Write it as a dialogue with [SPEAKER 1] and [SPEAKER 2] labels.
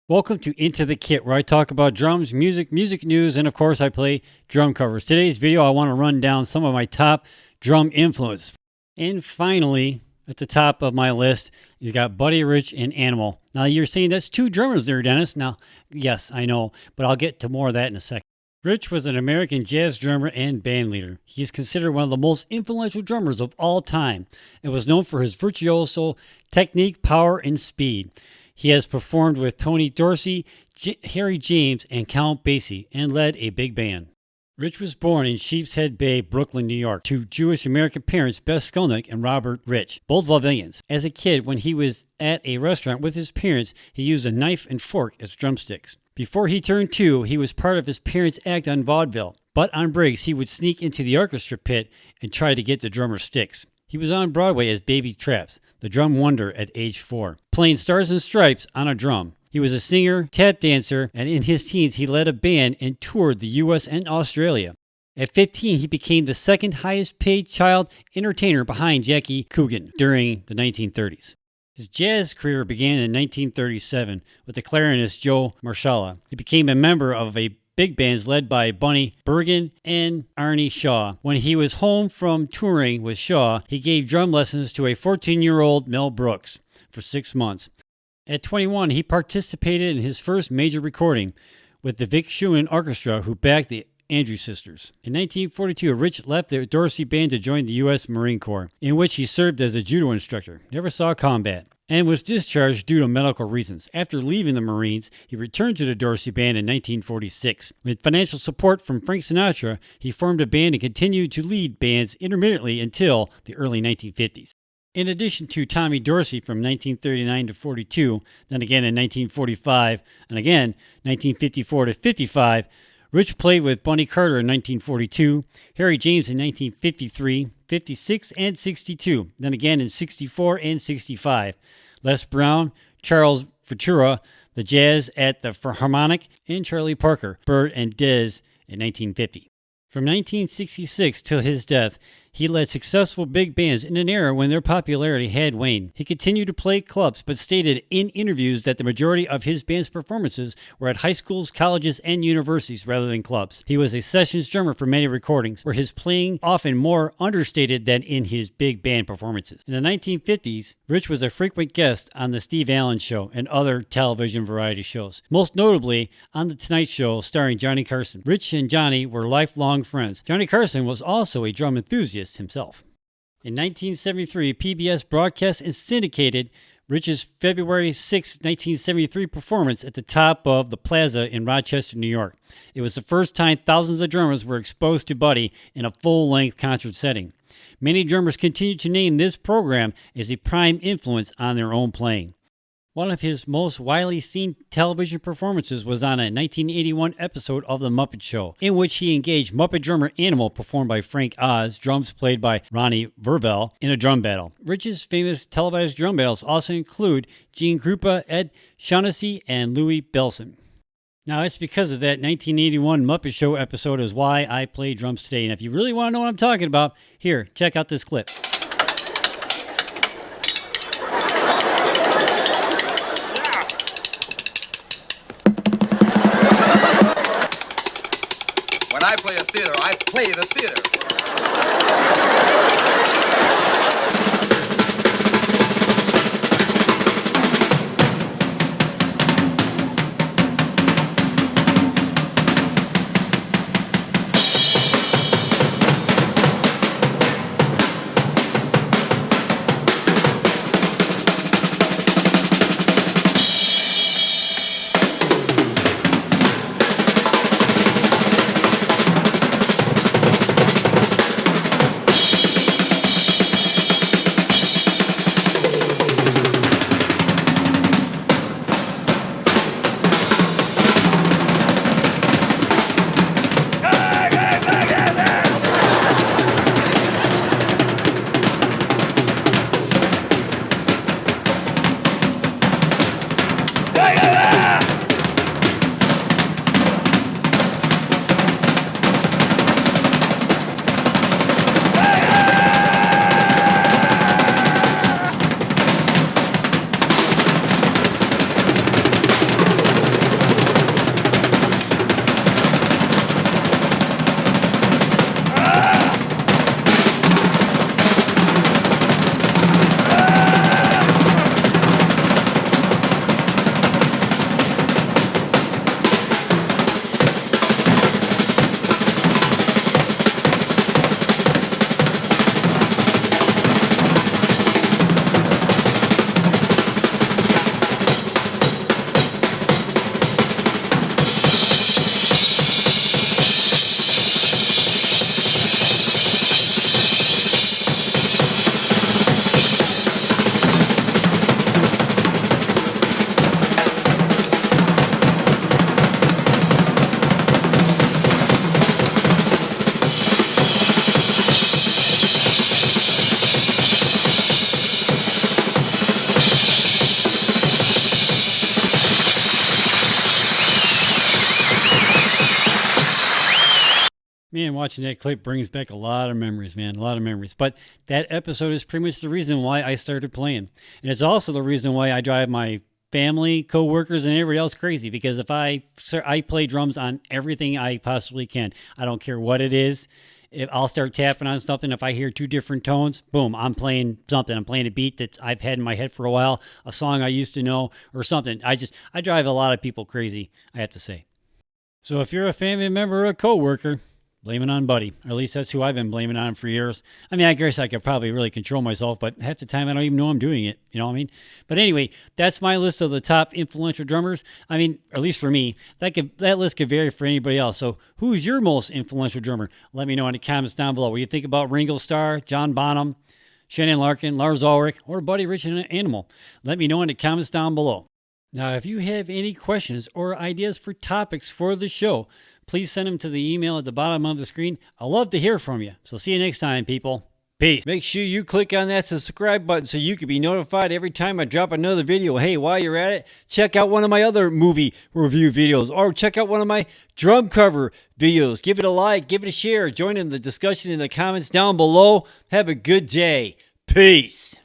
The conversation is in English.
[SPEAKER 1] Welcome to Into the Kit, where I talk about drums, music news, and of course I play drum covers. Today's video, I want to run down some of my top drum influences. And finally, at the top of my list, you got Buddy Rich and Animal. Now you're saying that's two drummers there, Dennis. Now, yes, I know, but I'll get to more of that in a second. Rich was an American jazz drummer and band leader. He is considered one of the most influential drummers of all time and was known for his virtuoso technique, power, and speed. He has performed with Tony Dorsey, Harry James, and Count Basie, and led a big band. Rich was born in Sheepshead Bay, Brooklyn, New York, to Jewish-American parents Bess Skolnick and Robert Rich, both Vauvillians. As a kid, when he was at a restaurant with his parents, he used a knife and fork as drumsticks. Before he turned 2, he was part of his parents' act on vaudeville, but on breaks, he would sneak into the orchestra pit and try to get the drummer sticks. He was on Broadway as Baby Traps, the drum wonder at age 4, playing Stars and Stripes on a drum. He was a singer, tap dancer, and in his teens he led a band and toured the U.S. and Australia. At 15, he became the second highest paid child entertainer behind Jackie Coogan during the 1930s. His jazz career began in 1937 with the clarinist Joe Marshala. He became a member of a big bands led by Bunny Bergen and Arnie Shaw. When he was home from touring with Shaw, he gave drum lessons to a 14-year-old Mel Brooks for 6 months. At 21, he participated in his first major recording with the Vic Schumann Orchestra, who backed the Andrews Sisters. In 1942, Rich left the Dorsey Band to join the U.S. Marine Corps, in which he served as a judo instructor, never saw combat, and was discharged due to medical reasons. After leaving the Marines, he returned to the Dorsey Band in 1946. With financial support from Frank Sinatra, he formed a band and continued to lead bands intermittently until the early 1950s. In addition to Tommy Dorsey from 1939 to 42, then again in 1945, and again 1954 to 55, Rich played with Bunny Carter in 1942, Harry James in 1953, 56, and 62, then again in 64 and 65, Les Brown, Charles Ventura, the Jazz at the Philharmonic, and Charlie Parker, Bert, and Dez in 1950. From 1966 till his death, he led successful big bands in an era when their popularity had waned. He continued to play clubs, but stated in interviews that the majority of his band's performances were at high schools, colleges, and universities rather than clubs. He was a sessions drummer for many recordings, where his playing often more understated than in his big band performances. In the 1950s, Rich was a frequent guest on The Steve Allen Show and other television variety shows, most notably on The Tonight Show starring Johnny Carson. Rich and Johnny were lifelong friends. Johnny Carson was also a drum enthusiast himself. In 1973, PBS broadcast and syndicated Rich's February 6, 1973 performance at the top of the Plaza in Rochester, New York. It was the first time thousands of drummers were exposed to Buddy in a full-length concert setting. Many drummers continue to name this program as a prime influence on their own playing. One of his most widely seen television performances was on a 1981 episode of The Muppet Show, in which he engaged Muppet drummer Animal, performed by Frank Oz, drums played by Ronnie Verville, in a drum battle. Rich's famous televised drum battles also include Gene Krupa, Ed Shaughnessy, and Louis Bellson. Now, it's because of that 1981 Muppet Show episode is why I play drums today. And if you really want to know what I'm talking about, here, check out this clip.
[SPEAKER 2] When I play a theater, I play the theater.
[SPEAKER 1] Man, watching that clip brings back a lot of memories, man. A lot of memories. But that episode is pretty much the reason why I started playing. And it's also the reason why I drive my family, coworkers, and everybody else crazy. Because if I play drums on everything I possibly can. I don't care what it is. If I'll start tapping on something. If I hear two different tones, boom, I'm playing something. I'm playing a beat that I've had in my head for a while, a song I used to know, or something. I drive a lot of people crazy, I have to say. So if you're a family member or a coworker, blame it on Buddy. Or at least that's who I've been blaming on for years. I mean, I guess I could probably really control myself, but half the time I don't even know I'm doing it. You know what I mean? But anyway, that's my list of the top influential drummers. I mean, at least for me, that list could vary for anybody else. So who's your most influential drummer? Let me know in the comments down below. What do you think about Ringo Starr, John Bonham, Shannon Larkin, Lars Ulrich, or Buddy Rich and Animal? Let me know in the comments down below. Now, if you have any questions or ideas for topics for the show, please send them to the email at the bottom of the screen. I'd love to hear from you. So see you next time, people. Peace. Make sure you click on that subscribe button so you can be notified every time I drop another video. Hey, while you're at it, check out one of my other movie review videos or check out one of my drum cover videos. Give it a like, give it a share. Join in the discussion in the comments down below. Have a good day. Peace.